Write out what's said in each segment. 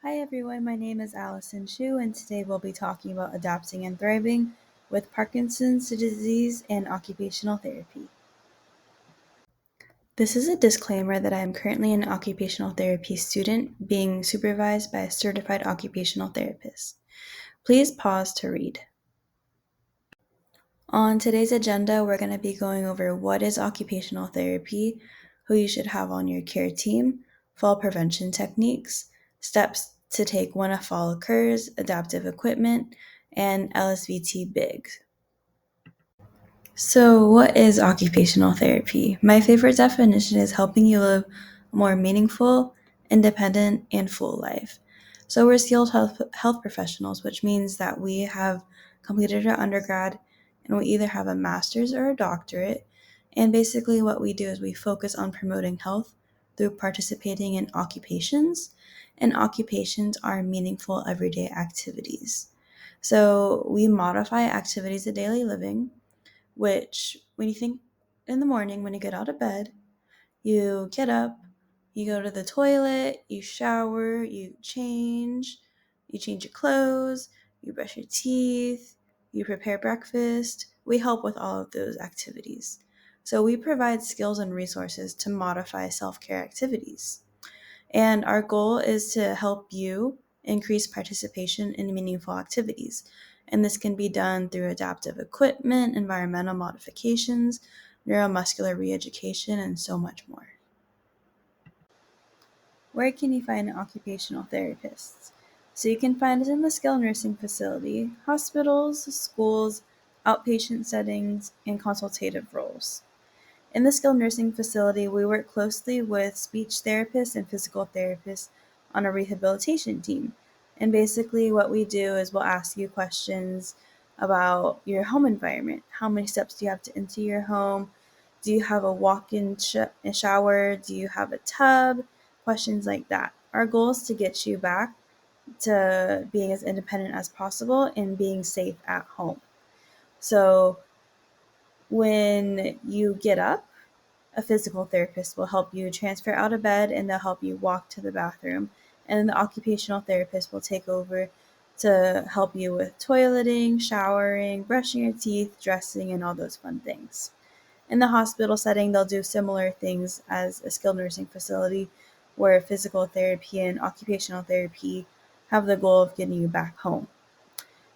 Hi everyone, my name is Allison Chu, and today we'll be talking about adapting and thriving with Parkinson's disease and occupational therapy. This is a disclaimer that I am currently an occupational therapy student being supervised by a certified occupational therapist. Please pause to read. On today's agenda, we're going to be going over what is occupational therapy, who you should have on your care team, fall prevention techniques, steps to take when a fall occurs, adaptive equipment, and LSVT big. So, what is occupational therapy? My favorite definition is helping you live a more meaningful, independent, and full life. So, we're skilled health professionals, which means that we have completed our undergrad and we either have a master's or a doctorate. And basically, what we do is we focus on promoting health through participating in occupations, and occupations are meaningful everyday activities. So, we modify activities of daily living which when you think in the morning, when you get out of bed, you get up, you go to the toilet, you shower, you change your clothes, you brush your teeth, you prepare breakfast. We help with all of those activities. So we provide skills and resources to modify self-care activities. And our goal is to help you increase participation in meaningful activities. And this can be done through adaptive equipment, environmental modifications, neuromuscular reeducation, and so much more. Where can you find occupational therapists? So you can find us in the skilled nursing facility, hospitals, schools, outpatient settings, and consultative roles. In the skilled nursing facility, we work closely with speech therapists and physical therapists on a rehabilitation team. And basically, what we do is we'll ask you questions about your home environment. How many steps do you have to enter your home? Do you have a walk in shower? Do you have a tub? Questions like that. Our goal is to get you back to being as independent as possible and being safe at home. So, when you get up, a physical therapist will help you transfer out of bed and they'll help you walk to the bathroom. And then the occupational therapist will take over to help you with toileting, showering, brushing your teeth, dressing, and all those fun things. In the hospital setting, they'll do similar things as a skilled nursing facility where physical therapy and occupational therapy have the goal of getting you back home.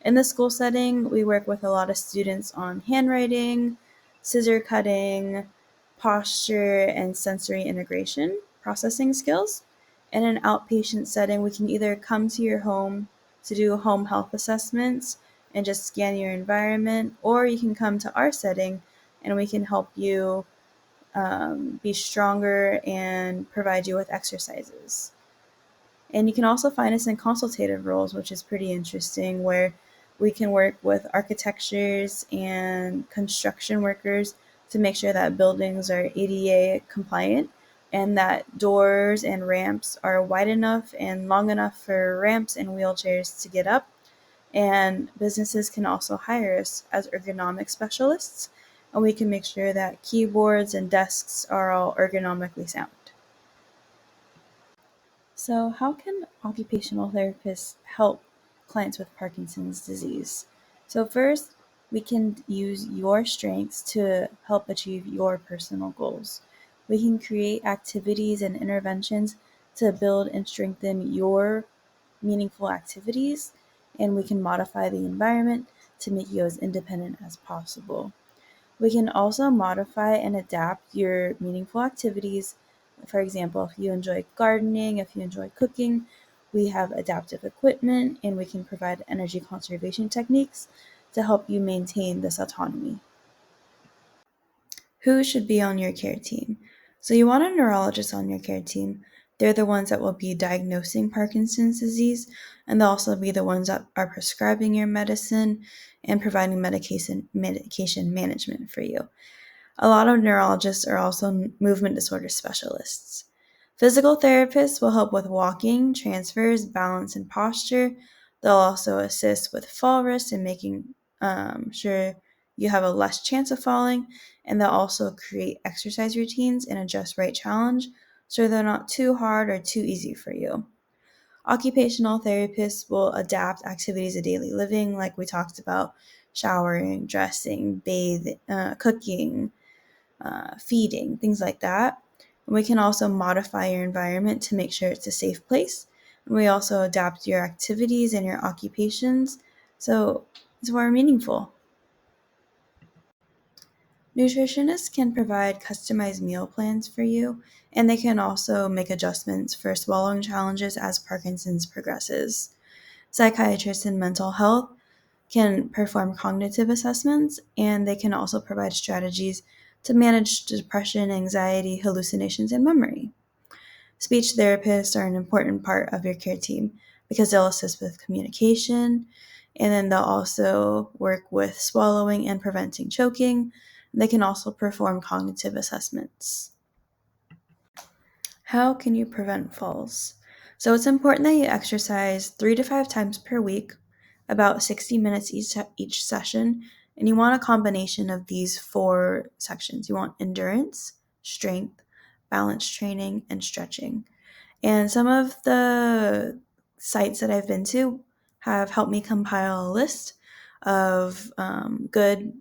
In the school setting, we work with a lot of students on handwriting, scissor cutting, posture, and sensory integration processing skills. In an outpatient setting, we can either come to your home to do home health assessments and just scan your environment, or you can come to our setting and we can help you be stronger and provide you with exercises. And you can also find us in consultative roles, which is pretty interesting, where we can work with architectures and construction workers to make sure that buildings are ADA compliant and that doors and ramps are wide enough and long enough for ramps and wheelchairs to get up. And businesses can also hire us as ergonomic specialists, and we can make sure that keyboards and desks are all ergonomically sound. So, how can occupational therapists help clients with Parkinson's disease? So, first, we can use your strengths to help achieve your personal goals. We can create activities and interventions to build and strengthen your meaningful activities, and we can modify the environment to make you as independent as possible. We can also modify and adapt your meaningful activities. For example, if you enjoy gardening, if you enjoy cooking, we have adaptive equipment and we can provide energy conservation techniques to help you maintain this autonomy. Who should be on your care team? So, you want a neurologist on your care team. They're the ones that will be diagnosing Parkinson's disease, and they'll also be the ones that are prescribing your medicine and providing medication management for you. A lot of neurologists are also movement disorder specialists. Physical therapists will help with walking, transfers, balance, and posture. They'll also assist with fall risk and making sure you have a less chance of falling. And they'll also create exercise routines and adjust right challenge so they're not too hard or too easy for you. Occupational therapists will adapt activities of daily living, like we talked about showering, dressing, bathing, cooking, feeding, things like that. And we can also modify your environment to make sure it's a safe place. And we also adapt your activities and your occupations so it's more meaningful. Nutritionists can provide customized meal plans for you, and they can also make adjustments for swallowing challenges as Parkinson's progresses. Psychiatrists in mental health can perform cognitive assessments, and they can also provide strategies to manage depression, anxiety, hallucinations, and memory. Speech therapists are an important part of your care team because they'll assist with communication, and then they'll also work with swallowing and preventing choking. They can also perform cognitive assessments. How can you prevent falls? So it's important that you exercise 3 to 5 times per week, about 60 minutes each session, and you want a combination of these 4 sections. You want endurance, strength, balance training, and stretching. And some of the sites that I've been to have helped me compile a list of good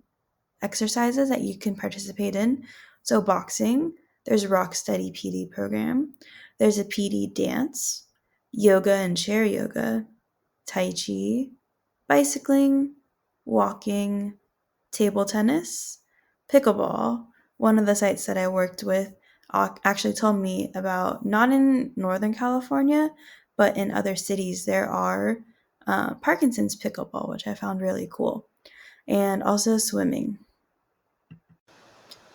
exercises that you can participate in. So boxing, there's Rock Steady PD program, there's a PD dance, yoga and chair yoga, tai chi, bicycling, walking, table tennis, pickleball. One of the sites that I worked with actually told me about, not in Northern California, but in other cities, there are Parkinson's pickleball, which I found really cool, and also swimming.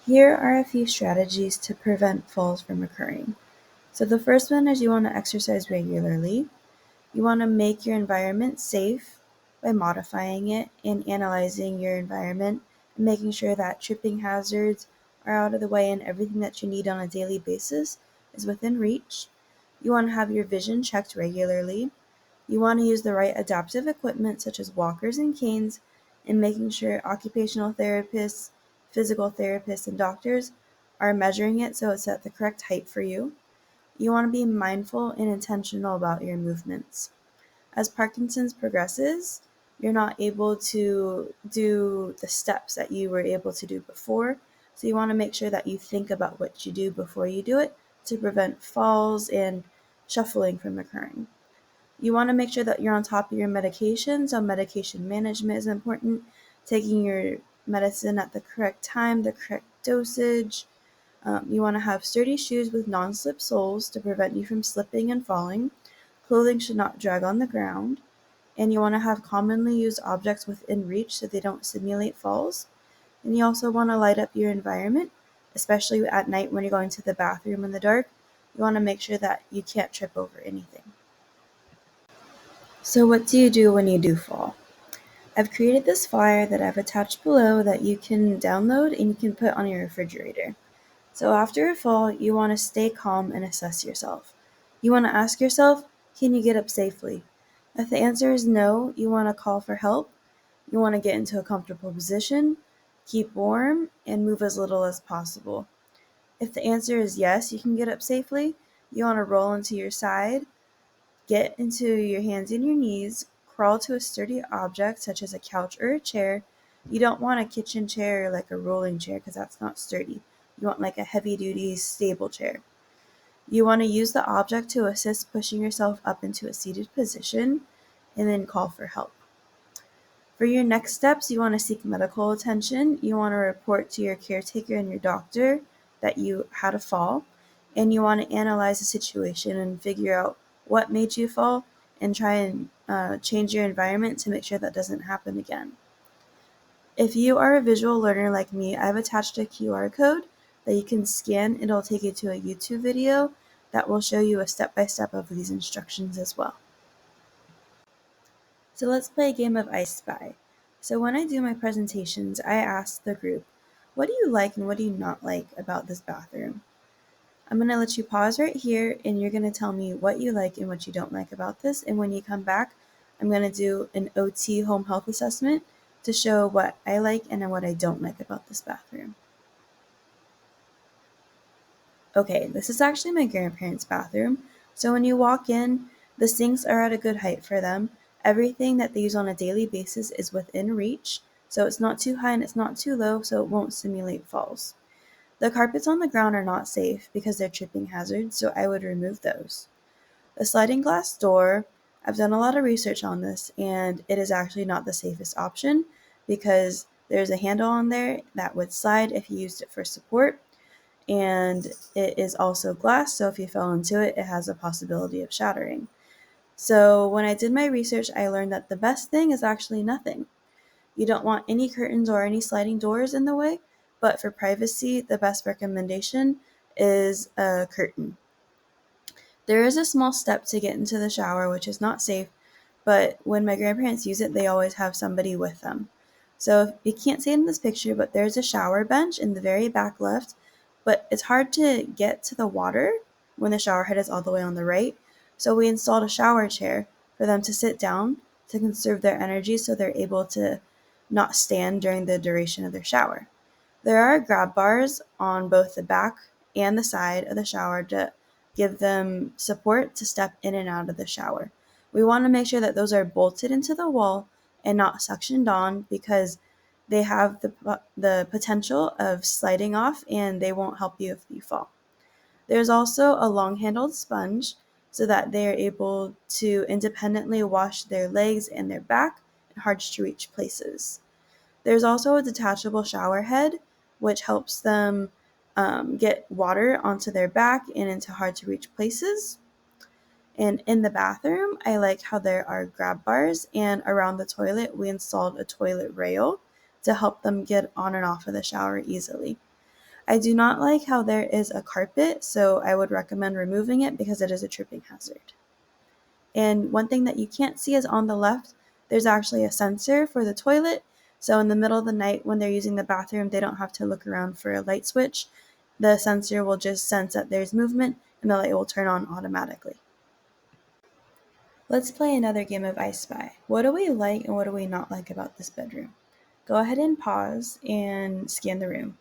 Here are a few strategies to prevent falls from occurring. So the first one is you want to exercise regularly. You want to make your environment safe by modifying it and analyzing your environment and making sure that tripping hazards are out of the way and everything that you need on a daily basis is within reach. You want to have your vision checked regularly. You want to use the right adaptive equipment such as walkers and canes, and making sure occupational therapists, physical therapists, and doctors are measuring it so it's at the correct height for you. You want to be mindful and intentional about your movements. As Parkinson's progresses, you're not able to do the steps that you were able to do before. So you want to make sure that you think about what you do before you do it to prevent falls and shuffling from occurring. You want to make sure that you're on top of your medication. So medication management is important. Taking your medicine at the correct time, the correct dosage. You want to have sturdy shoes with non-slip soles to prevent you from slipping and falling. Clothing should not drag on the ground. And you want to have commonly used objects within reach so they don't simulate falls. And you also want to light up your environment, especially at night when you're going to the bathroom in the dark. You want to make sure that you can't trip over anything. So what do you do when you do fall? I've created this flyer that I've attached below that you can download and you can put on your refrigerator. So after a fall, you want to stay calm and assess yourself. You want to ask yourself, can you get up safely? If the answer is no, you want to call for help. You want to get into a comfortable position, keep warm, and move as little as possible. If the answer is yes, you can get up safely, you want to roll into your side, get into your hands and your knees, crawl to a sturdy object such as a couch or a chair. You don't want a kitchen chair or like a rolling chair because that's not sturdy. You want like a heavy duty stable chair. You want to use the object to assist pushing yourself up into a seated position and then call for help. For your next steps, you want to seek medical attention. You want to report to your caretaker and your doctor that you had a fall, and you want to analyze the situation and figure out what made you fall and try and change your environment to make sure that doesn't happen again. If you are a visual learner like me, I've attached a QR code that you can scan. It'll take you to a YouTube video that will show you a step-by-step of these instructions as well. So let's play a game of I Spy. So when I do my presentations, I ask the group, what do you like and what do you not like about this bathroom? I'm going to let you pause right here and you're going to tell me what you like and what you don't like about this. And when you come back, I'm going to do an OT home health assessment to show what I like and what I don't like about this bathroom. Okay, this is actually my grandparents' bathroom. So when you walk in, The sinks are at a good height for them. Everything that they use on a daily basis is within reach, so it's not too high and it's not too low, so it won't simulate falls. The carpets on the ground are not safe because they're tripping hazards, so I would remove those. The sliding glass door, I've done a lot of research on this, and it is actually not the safest option because there's a handle on there that would slide if you used it for support, and it is also glass, so if you fell into it, it has a possibility of shattering. So when I did my research, I learned that the best thing is actually nothing. You don't want any curtains or any sliding doors in the way, but for privacy, the best recommendation is a curtain. There is a small step to get into the shower, which is not safe, but when my grandparents use it, they always have somebody with them. So you can't see it in this picture, but there's a shower bench in the very back left, but it's hard to get to the water when the shower head is all the way on the right. So we installed a shower chair for them to sit down to conserve their energy so they're able to not stand during the duration of their shower. There are grab bars on both the back and the side of the shower to give them support to step in and out of the shower. We want to make sure that those are bolted into the wall and not suctioned on because they have the potential of sliding off and they won't help you if you fall. There's also a long-handled sponge so that they are able to independently wash their legs and their back in hard-to-reach places. There's also a detachable shower head, which helps them get water onto their back and into hard to reach places. And in the bathroom, I like how there are grab bars, and around the toilet, we installed a toilet rail to help them get on and off of the shower easily. I do not like how there is a carpet, so I would recommend removing it because it is a tripping hazard. And one thing that you can't see is on the left, there's actually a sensor for the toilet. So in the middle of the night when they're using the bathroom, they don't have to look around for a light switch. The sensor will just sense that there's movement and the light will turn on automatically. Let's play another game of I Spy. What do we like and what do we not like about this bedroom? Go ahead and pause and scan the room.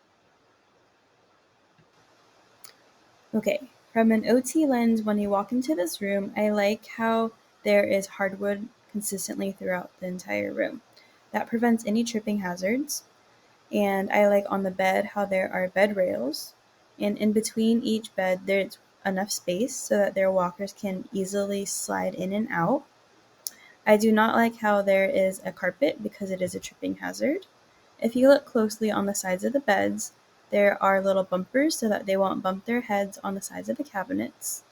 Okay, from an OT lens, when you walk into this room, I like how there is hardwood consistently throughout the entire room. That prevents any tripping hazards. And I like on the bed how there are bed rails. And in between each bed, there's enough space so that their walkers can easily slide in and out. I do not like how there is a carpet because it is a tripping hazard. If you look closely on the sides of the beds, there are little bumpers so that they won't bump their heads on the sides of the cabinets.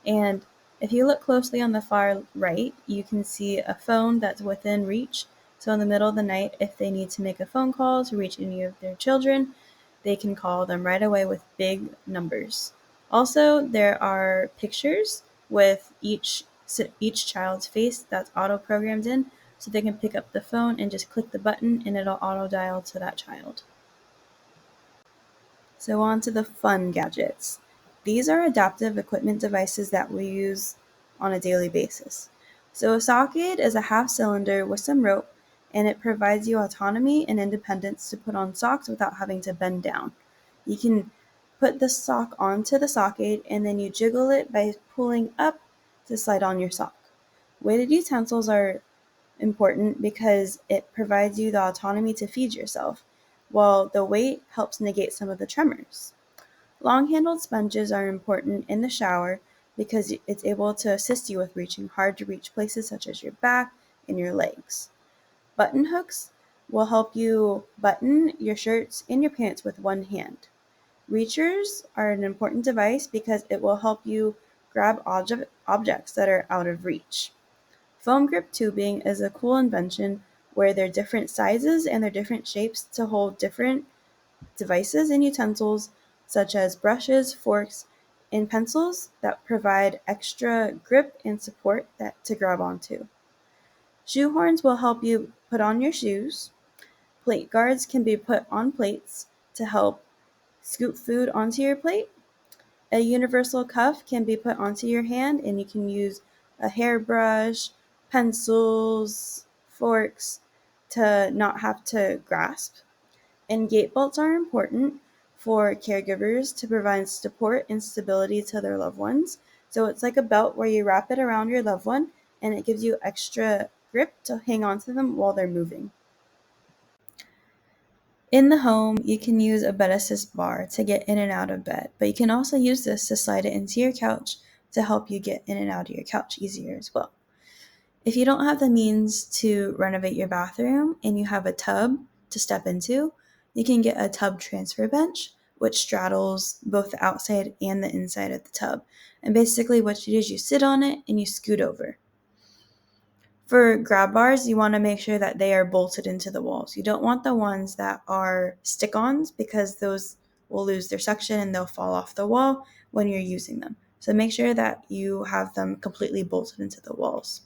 And if you look closely on the far right, you can see a phone that's within reach. So in the middle of the night, if they need to make a phone call to reach any of their children, they can call them right away with big numbers. Also, there are pictures with each child's face that's auto-programmed in, so they can pick up the phone and just click the button and it'll auto-dial to that child. So on to the fun gadgets. These are adaptive equipment devices that we use on a daily basis. So a socket is a half cylinder with some rope, and it provides you autonomy and independence to put on socks without having to bend down. You can put the sock onto the socket and then you jiggle it by pulling up to slide on your sock. Weighted utensils are important because it provides you the autonomy to feed yourself, while the weight helps negate some of the tremors. Long-handled sponges are important in the shower because it's able to assist you with reaching hard-to-reach places such as your back and your legs. Button hooks will help you button your shirts and your pants with one hand. Reachers are an important device because it will help you grab objects that are out of reach. Foam grip tubing is a cool invention where they're different sizes and they're different shapes to hold different devices and utensils such as brushes, forks, and pencils that provide extra grip and support to grab onto. Shoe horns will help you put on your shoes. Plate guards can be put on plates to help scoop food onto your plate. A universal cuff can be put onto your hand and you can use a hairbrush, pencils, forks to not have to grasp. And gait belts are important for caregivers to provide support and stability to their loved ones So it's like a belt where you wrap it around your loved one and it gives you extra grip to hang on to them while they're moving. In the home, you can use a bed assist bar to get in and out of bed, but you can also use this to slide it into your couch to help you get in and out of your couch easier as well. If you don't have the means to renovate your bathroom and you have a tub to step into, you can get a tub transfer bench, which straddles both the outside and the inside of the tub. And basically, what you do is you sit on it and you scoot over. For grab bars, you want to make sure that they are bolted into the walls. You don't want the ones that are stick-ons because those will lose their suction and they'll fall off the wall when you're using them. So make sure that you have them completely bolted into the walls.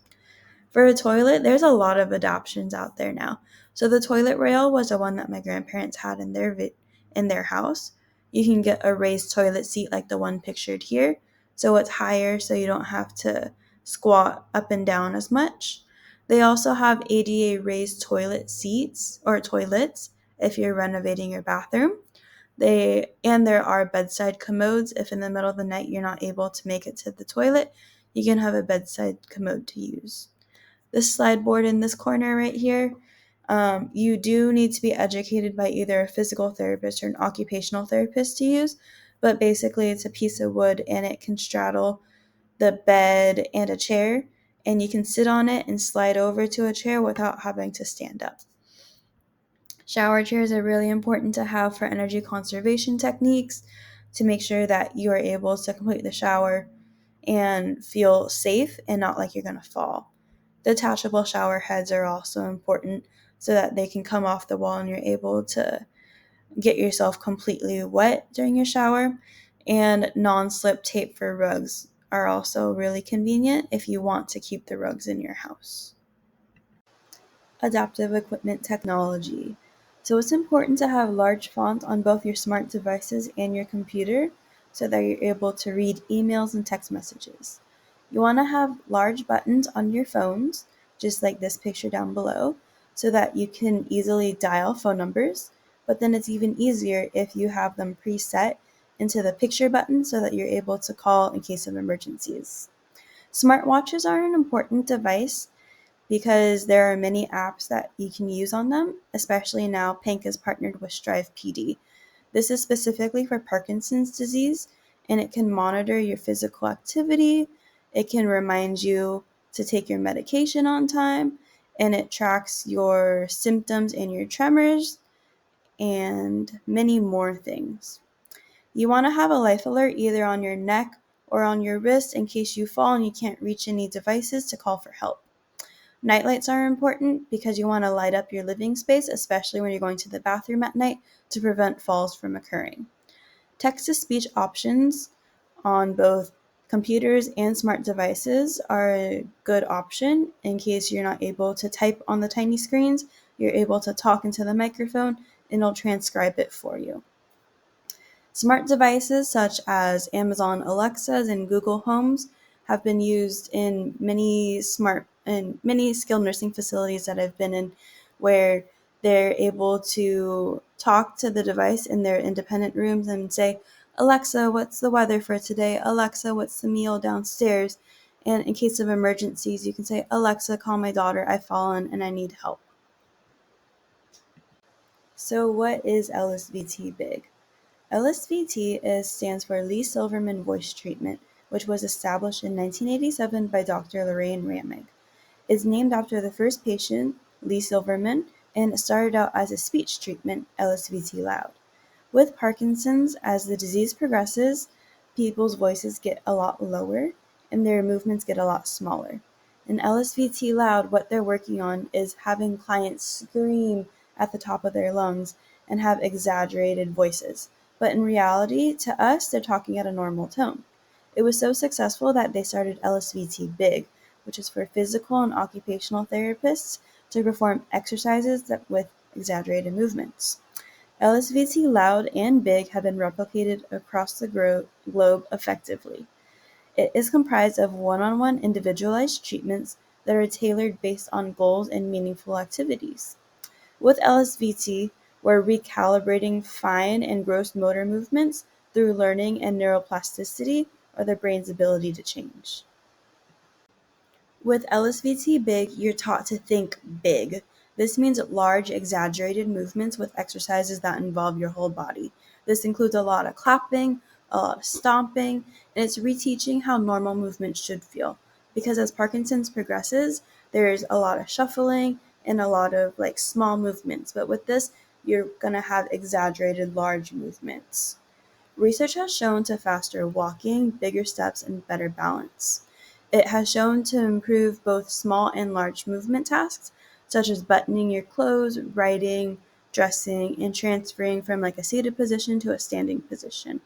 For a toilet, there's a lot of adoptions out there now. So the toilet rail was the one that my grandparents had in their house. You can get a raised toilet seat like the one pictured here. So it's higher so you don't have to squat up and down as much. They also have ADA raised toilet seats or toilets if you're renovating your bathroom. There are bedside commodes. If in the middle of the night you're not able to make it to the toilet, you can have a bedside commode to use. This slide board in this corner right here, you do need to be educated by either a physical therapist or an occupational therapist to use, but basically it's a piece of wood and it can straddle the bed and a chair, and you can sit on it and slide over to a chair without having to stand up. Shower chairs are really important to have for energy conservation techniques to make sure that you are able to complete the shower and feel safe and not like you're going to fall. Detachable shower heads are also important so that they can come off the wall and you're able to get yourself completely wet during your shower. And non-slip tape for rugs are also really convenient if you want to keep the rugs in your house. Adaptive equipment technology. So it's important to have large font on both your smart devices and your computer so that you're able to read emails and text messages. You want to have large buttons on your phones, just like this picture down below, so that you can easily dial phone numbers, but then it's even easier if you have them preset into the picture button so that you're able to call in case of emergencies. Smartwatches are an important device because there are many apps that you can use on them, especially now Panc is partnered with Strive PD. This is specifically for Parkinson's disease, and it can monitor your physical activity, it can remind you to take your medication on time, and it tracks your symptoms and your tremors, and many more things. You want to have a life alert either on your neck or on your wrist in case you fall and you can't reach any devices to call for help. Nightlights are important because you want to light up your living space, especially when you're going to the bathroom at night, to prevent falls from occurring. Text-to-speech options on both computers and smart devices are a good option in case you're not able to type on the tiny screens. You're able to talk into the microphone and it'll transcribe it for you. Smart devices such as Amazon Alexas and Google Homes have been used in many skilled nursing facilities that I've been in, where they're able to talk to the device in their independent rooms and say, Alexa, what's the weather for today? Alexa, what's the meal downstairs? And in case of emergencies, you can say, Alexa, call my daughter, I've fallen and I need help. So what is LSVT Big? LSVT stands for Lee Silverman Voice Treatment, which was established in 1987 by Dr. Lorraine Ramig. It's named after the first patient, Lee Silverman, and it started out as a speech treatment, LSVT Loud. With Parkinson's, as the disease progresses, people's voices get a lot lower and their movements get a lot smaller. In LSVT Loud, what they're working on is having clients scream at the top of their lungs and have exaggerated voices. But in reality, to us, they're talking at a normal tone. It was so successful that they started LSVT Big, which is for physical and occupational therapists to perform exercises with exaggerated movements. LSVT Loud and Big have been replicated across the globe effectively. It is comprised of one-on-one individualized treatments that are tailored based on goals and meaningful activities. With LSVT, we're recalibrating fine and gross motor movements through learning and neuroplasticity or the brain's ability to change. With LSVT big, you're taught to think big. This means large, exaggerated movements with exercises that involve your whole body. This includes a lot of clapping, a lot of stomping, and it's reteaching how normal movement should feel. Because as Parkinson's progresses, there's a lot of shuffling and a lot of like small movements. But with this, you're going to have exaggerated large movements. Research has shown to faster walking, bigger steps, and better balance. It has shown to improve both small and large movement tasks, such as buttoning your clothes, writing, dressing, and transferring from like a seated position to a standing position.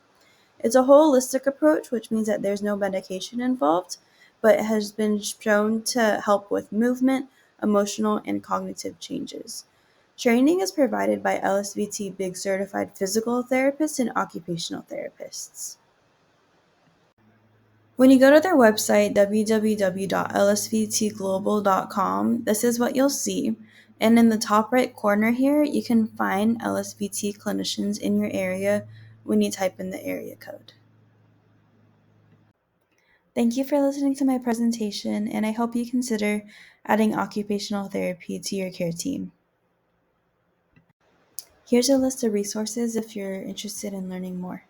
It's a holistic approach, which means that there's no medication involved, but it has been shown to help with movement, emotional, and cognitive changes. Training is provided by LSVT Big certified physical therapists and occupational therapists. When you go to their website, www.lsvtglobal.com, this is what you'll see. And in the top right corner here, you can find LSVT clinicians in your area when you type in the area code. Thank you for listening to my presentation, and I hope you consider adding occupational therapy to your care team. Here's a list of resources if you're interested in learning more.